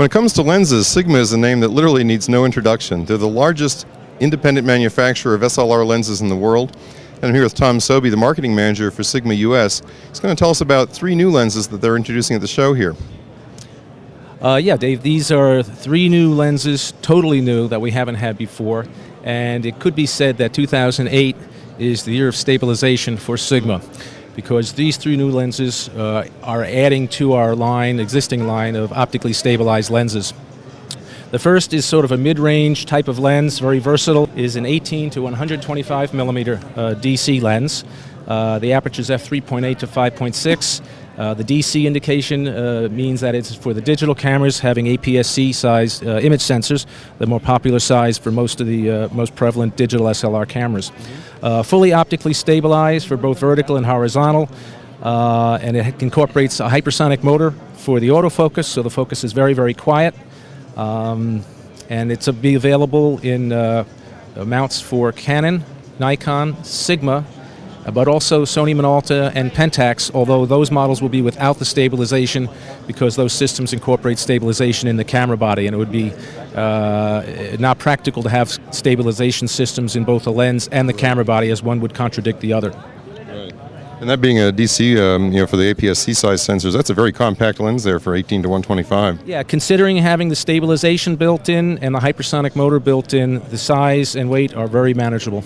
When it comes to lenses, Sigma is a name that literally needs no introduction. They're the largest independent manufacturer of SLR lenses in the world. And I'm here with Tom Sobey, the marketing manager for Sigma US. He's going to tell us about 3 new lenses that they're introducing at the show here. Yeah, Dave, these are 3 new lenses, totally new, that we haven't had before. And it could be said that 2008 is the year of stabilization for Sigma, because these 3 new lenses are adding to our existing line of optically stabilized lenses. The first is sort of a mid-range type of lens, very versatile, is an 18 to 125 millimeter DC lens. The aperture is f3.8 to 5.6. The DC indication means that it's for the digital cameras having APS-C size image sensors, the more popular size for most of the most prevalent digital SLR cameras. Fully optically stabilized for both vertical and horizontal, and it incorporates a hypersonic motor for the autofocus, so the focus is very, very quiet. And it's be available in mounts for Canon, Nikon, Sigma, but also Sony, Minolta, and Pentax, although those models will be without the stabilization because those systems incorporate stabilization in the camera body, and it would be not practical to have stabilization systems in both the lens and the camera body, as one would contradict the other. Right. And that being a DC, for the APS-C size sensors, that's a very compact lens there for 18 to 125. Yeah, considering having the stabilization built in and the hypersonic motor built in, the size and weight are very manageable.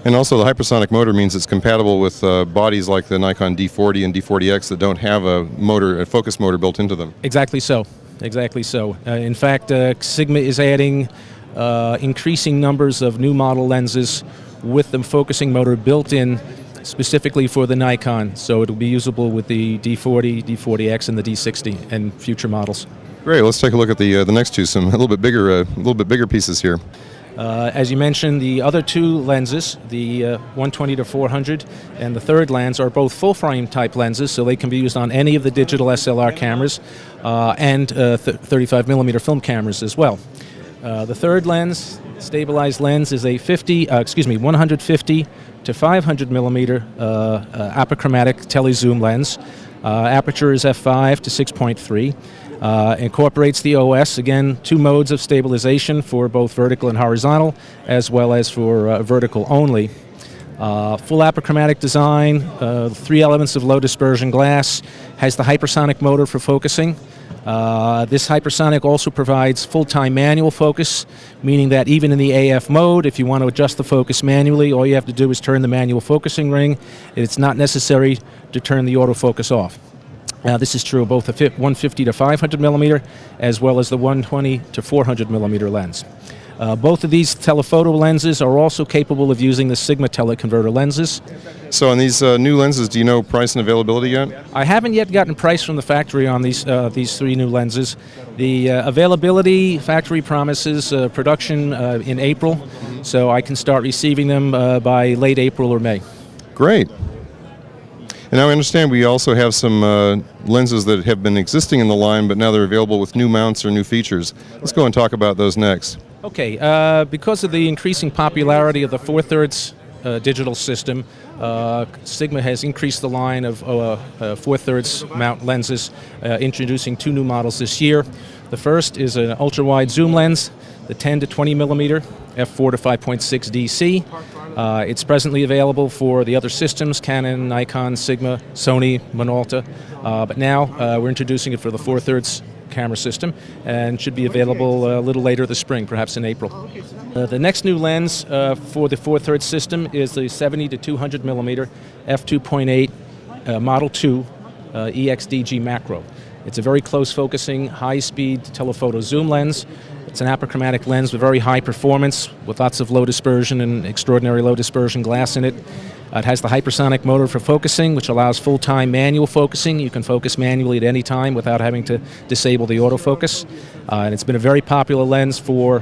And also the hypersonic motor means it's compatible with bodies like the Nikon D40 and D40X that don't have a focus motor built into them. Exactly so. Exactly so. In fact, Sigma is adding increasing numbers of new model lenses with the focusing motor built in specifically for the Nikon. So it will be usable with the D40, D40X, and the D60 and future models. Great. Let's take a look at the next two. Some a little bit bigger pieces here. As you mentioned, the other 2 lenses, the 120 to 400 and the third lens, are both full-frame type lenses, so they can be used on any of the digital SLR cameras and 35 millimeter film cameras as well. The third lens, stabilized lens, is a 150 to 500 millimeter apochromatic telezoom lens. Aperture is f5 to 6.3. Incorporates the OS, again, 2 modes of stabilization for both vertical and horizontal, as well as for vertical only. Full apochromatic design, 3 elements of low dispersion glass, has the hypersonic motor for focusing. This hypersonic also provides full-time manual focus, meaning that even in the AF mode, if you want to adjust the focus manually, all you have to do is turn the manual focusing ring, and it's not necessary to turn the autofocus off. This is true of both the 150 to 500 millimeter as well as the 120 to 400 millimeter lens. Both of these telephoto lenses are also capable of using the Sigma teleconverter lenses. So on these new lenses, do you know price and availability yet? I haven't yet gotten price from the factory on these 3 new lenses. The availability, factory promises production in April, so I can start receiving them by late April or May. Great. And now I understand we also have some lenses that have been existing in the line, but now they're available with new mounts or new features. Let's go and talk about those next. Okay, because of the increasing popularity of the 4/3 digital system, Sigma has increased the line of 4/3 mount lenses, introducing 2 new models this year. The first is an ultra-wide zoom lens, the 10 to 20 millimeter f4 to 5.6 DC. It's presently available for the other systems, Canon, Nikon, Sigma, Sony, Minolta, but now we're introducing it for the 4/3 camera system, and should be available a little later this spring, perhaps in April. The next new lens for the 4/3 system is the 70 to 200 millimeter f2.8 Model 2 EXDG macro. It's a very close focusing, high-speed telephoto zoom lens. It's an apochromatic lens with very high performance, with lots of low dispersion and extraordinary low dispersion glass in it. It has the hypersonic motor for focusing, which allows full-time manual focusing. You can focus manually at any time without having to disable the autofocus. And it's been a very popular lens for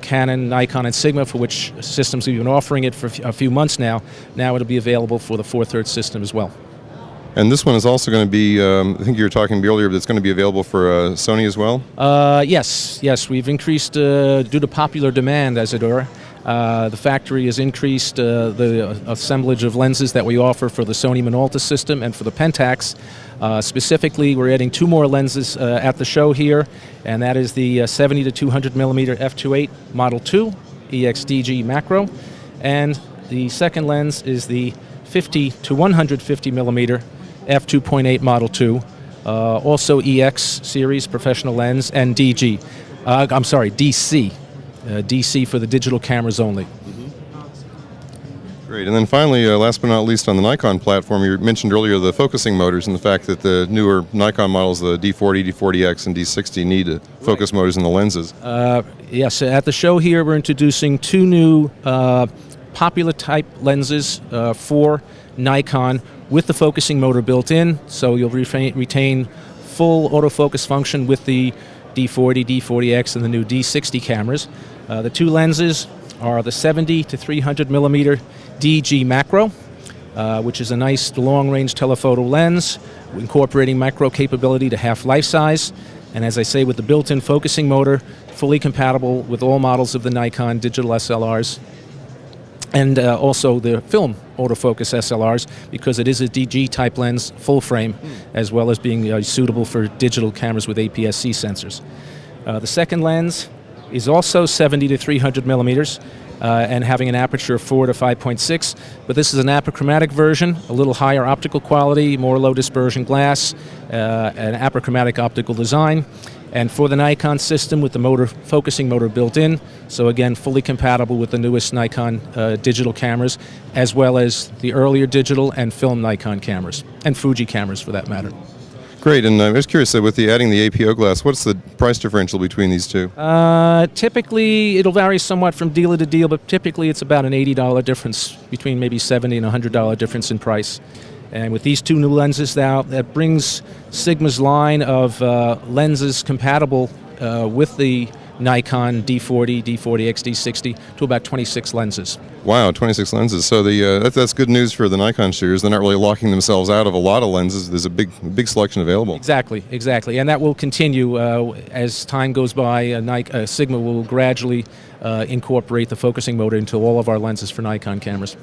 Canon, Nikon, and Sigma, for which systems we've been offering it for a few months now. Now it'll be available for the 4/3 system as well. And this one is also going to be, I think you were talking earlier, but it's going to be available for Sony as well? Yes. We've increased, due to popular demand, as it were, The factory has increased the assemblage of lenses that we offer for the Sony Minolta system and for the Pentax. Specifically, we're adding 2 more lenses at the show here, and that is the 70 to 200 millimeter f2.8 Model 2 EXDG macro, and the second lens is the 50 to 150 millimeter f2.8 Model 2, also EX series professional lens, and DC. DC for the digital cameras only. Great. And then finally, last but not least, on the Nikon platform, you mentioned earlier the focusing motors and the fact that the newer Nikon models, the D40, D40X, and D60, need focus motors in the lenses. Yes, at the show here, we're introducing 2 new popular type lenses for Nikon with the focusing motor built in, so you'll retain full autofocus function with the D40, D40X, and the new D60 cameras. The 2 lenses are the 70 to 300 millimeter DG macro, which is a nice long-range telephoto lens incorporating micro capability to half life size, and as I say, with the built-in focusing motor, fully compatible with all models of the Nikon digital SLRs, and also the film autofocus SLRs, because it is a DG type lens, full frame, as well as being suitable for digital cameras with APS-C sensors. The second lens is also 70 to 300 millimeters and having an aperture of 4 to 5.6, but this is an apochromatic version, a little higher optical quality, more low dispersion glass, an apochromatic optical design, and for the Nikon system with the focusing motor built in, so again fully compatible with the newest Nikon digital cameras, as well as the earlier digital and film Nikon cameras, and Fuji cameras for that matter. Great, and I was curious, with adding the APO glass, what's the price differential between these 2? Typically, it'll vary somewhat from dealer to deal, but typically it's about an $80 difference, between maybe $70 and $100 difference in price. And with these 2 new lenses now, that brings Sigma's line of lenses compatible with the Nikon D40, D40X, D60 to about 26 lenses. Wow, 26 lenses. So that's good news for the Nikon shooters. They're not really locking themselves out of a lot of lenses. There's a big selection available. Exactly. And that will continue as time goes by. Sigma will gradually incorporate the focusing motor into all of our lenses for Nikon cameras.